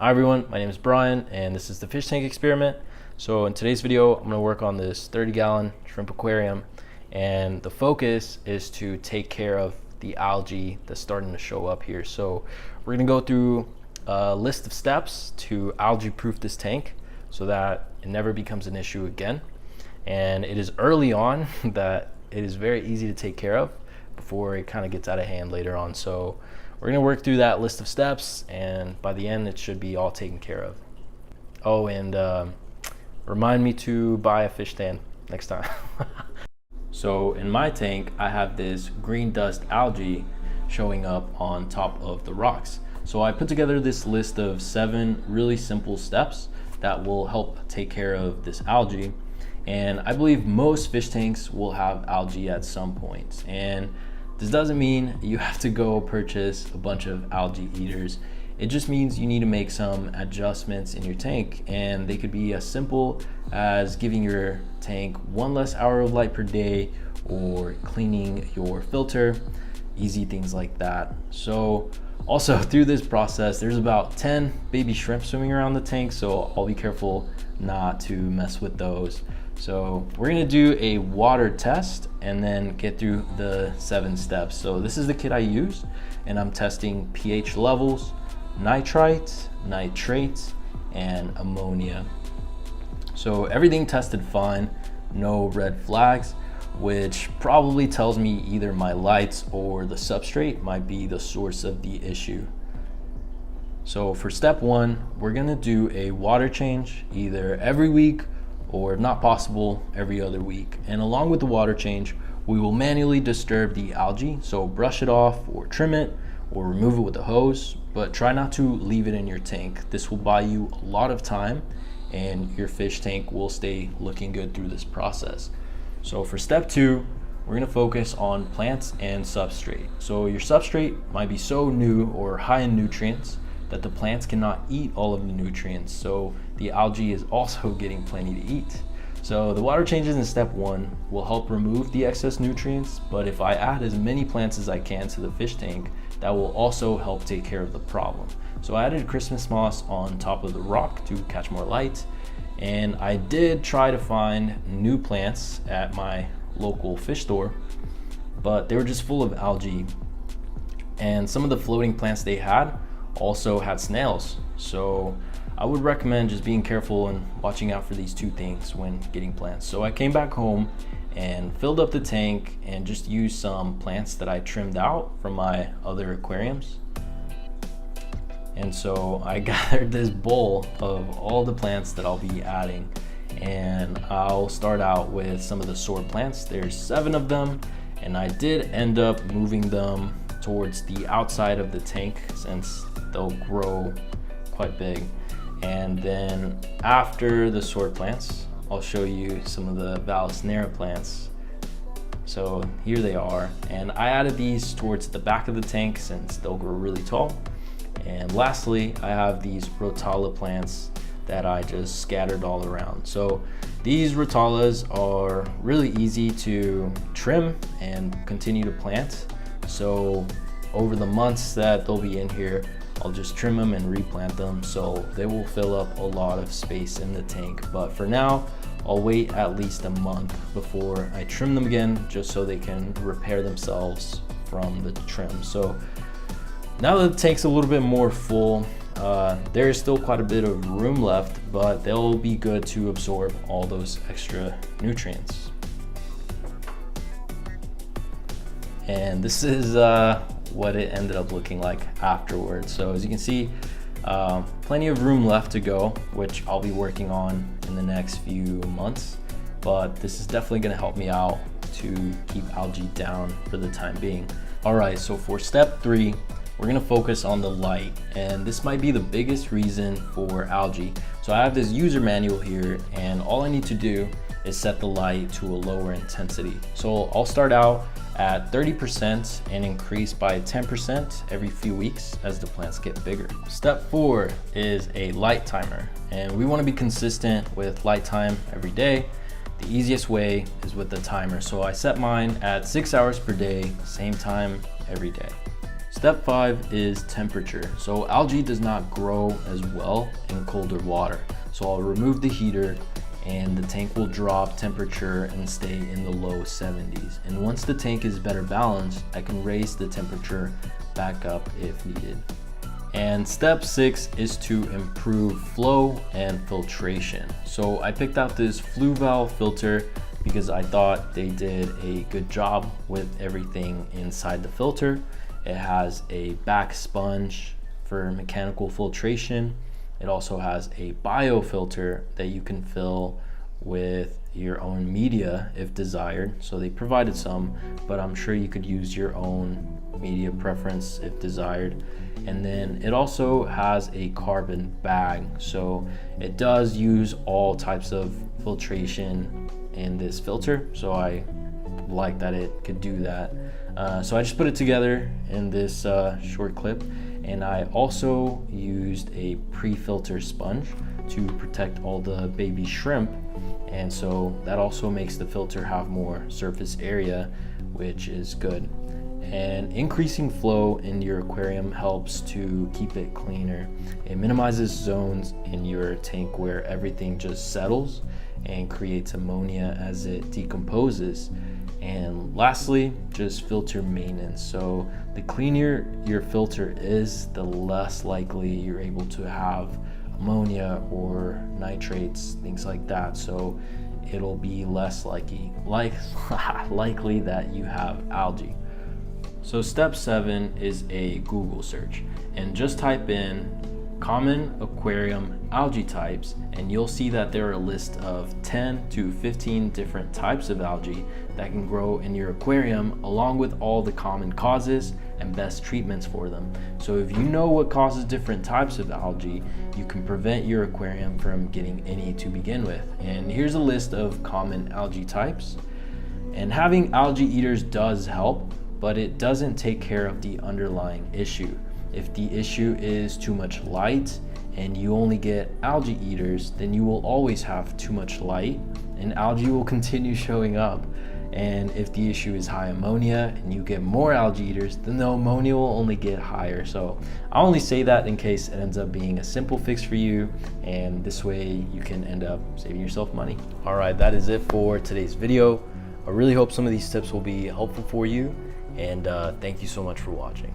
Hi everyone, my name is Brian and this is the fish tank experiment. So in today's video, I'm going to work on this 30-gallon shrimp aquarium, and the focus is to take care of the algae that's starting to show up here. So we're going to go through a list of steps to algae proof this tank so that it never becomes an issue again. And it is early on that it is very easy to take care of before it kind of gets out of hand later on. So we're going to work through that list of steps, and by the end it should be all taken care of. Oh, and remind me to buy a fish stand next time. So in my tank I have this green dust algae showing up on top of the rocks. So I put together this list of 7 really simple steps that will help take care of this algae. And I believe most fish tanks will have algae at some point. And this doesn't mean you have to go purchase a bunch of algae eaters. It just means you need to make some adjustments in your tank, and they could be as simple as giving your tank 1 less hour of light per day or cleaning your filter, easy things like that. So also through this process, there's about 10 baby shrimp swimming around the tank, so I'll be careful not to mess with those. So we're gonna do a water test and then get through the 7 steps. So this is the kit I use, and I'm testing pH levels, nitrites, nitrates, and ammonia. So everything tested fine, no red flags, which probably tells me either my lights or the substrate might be the source of the issue. So for step 1, we're gonna do a water change either every week or if not possible, every other week. And along with the water change, we will manually disturb the algae. So brush it off or trim it or remove it with a hose, but try not to leave it in your tank. This will buy you a lot of time and your fish tank will stay looking good through this process. So for step 2, we're gonna focus on plants and substrate. So your substrate might be so new or high in nutrients that the plants cannot eat all of the nutrients, so the algae is also getting plenty to eat. So the water changes in step 1 will help remove the excess nutrients, but if I add as many plants as I can to the fish tank, that will also help take care of the problem. So I added Christmas moss on top of the rock to catch more light, and I did try to find new plants at my local fish store, but they were just full of algae, and some of the floating plants they had also had snails. So I would recommend just being careful and watching out for these 2 things when getting plants. So I came back home and filled up the tank and just used some plants that I trimmed out from my other aquariums. And so I gathered this bowl of all the plants that I'll be adding, and I'll start out with some of the sword plants. There's 7 of them, and I did end up moving them towards the outside of the tank since they'll grow quite big. And then after the sword plants, I'll show you some of the Vallisneira plants. So here they are, and I added these towards the back of the tank since they'll grow really tall. And lastly, I have these Rotala plants that I just scattered all around. So these Rotalas are really easy to trim and continue to plant. So over the months that they'll be in here, I'll just trim them and replant them, so they will fill up a lot of space in the tank. But for now, I'll wait at least a month before I trim them again, just so they can repair themselves from the trim. So now that the tank's a little bit more full, there is still quite a bit of room left, but they'll be good to absorb all those extra nutrients. And this is what it ended up looking like afterwards. So as you can see, plenty of room left to go, which I'll be working on in the next few months, but this is definitely going to help me out to keep algae down for the time being. All right, so for step 3, we're going to focus on the light, and this might be the biggest reason for algae. So I have this user manual here, and all I need to do is set the light to a lower intensity. So I'll start out at 30% and increase by 10% every few weeks as the plants get bigger. Step 4 is a light timer, and we want to be consistent with light time every day. The easiest way is with the timer. So I set mine at 6 hours per day, same time every day. Step 5 is temperature. So algae does not grow as well in colder water. So I'll remove the heater and the tank will drop temperature and stay in the low 70s. And once the tank is better balanced, I can raise the temperature back up if needed. And step 6 is to improve flow and filtration. So I picked out this Fluval Filter because I thought they did a good job with everything inside the filter. It has a back sponge for mechanical filtration. It also has a biofilter that you can fill with your own media if desired. So they provided some, but I'm sure you could use your own media preference if desired. And then it also has a carbon bag. So it does use all types of filtration in this filter. So I like that it could do that. So I just put it together in this short clip. And I also used a pre-filter sponge to protect all the baby shrimp. And so that also makes the filter have more surface area, which is good. And increasing flow in your aquarium helps to keep it cleaner. It minimizes zones in your tank where everything just settles and creates ammonia as it decomposes. And lastly, just filter maintenance. So the cleaner your filter is, the less likely you're able to have ammonia or nitrates, things like that. So it'll be less likely that you have algae. So step 7 is a Google search, and just type in common aquarium algae types and you'll see that there are a list of 10 to 15 different types of algae that can grow in your aquarium, along with all the common causes and best treatments for them. So if you know what causes different types of algae, you can prevent your aquarium from getting any to begin with. And here's a list of common algae types. And having algae eaters does help, but it doesn't take care of the underlying issue. If the issue is too much light and you only get algae eaters, then you will always have too much light and algae will continue showing up. And if the issue is high ammonia and you get more algae eaters, then the ammonia will only get higher. So I only say that in case it ends up being a simple fix for you, and this way you can end up saving yourself money. All right, that is it for today's video. I really hope some of these tips will be helpful for you, and thank you so much for watching.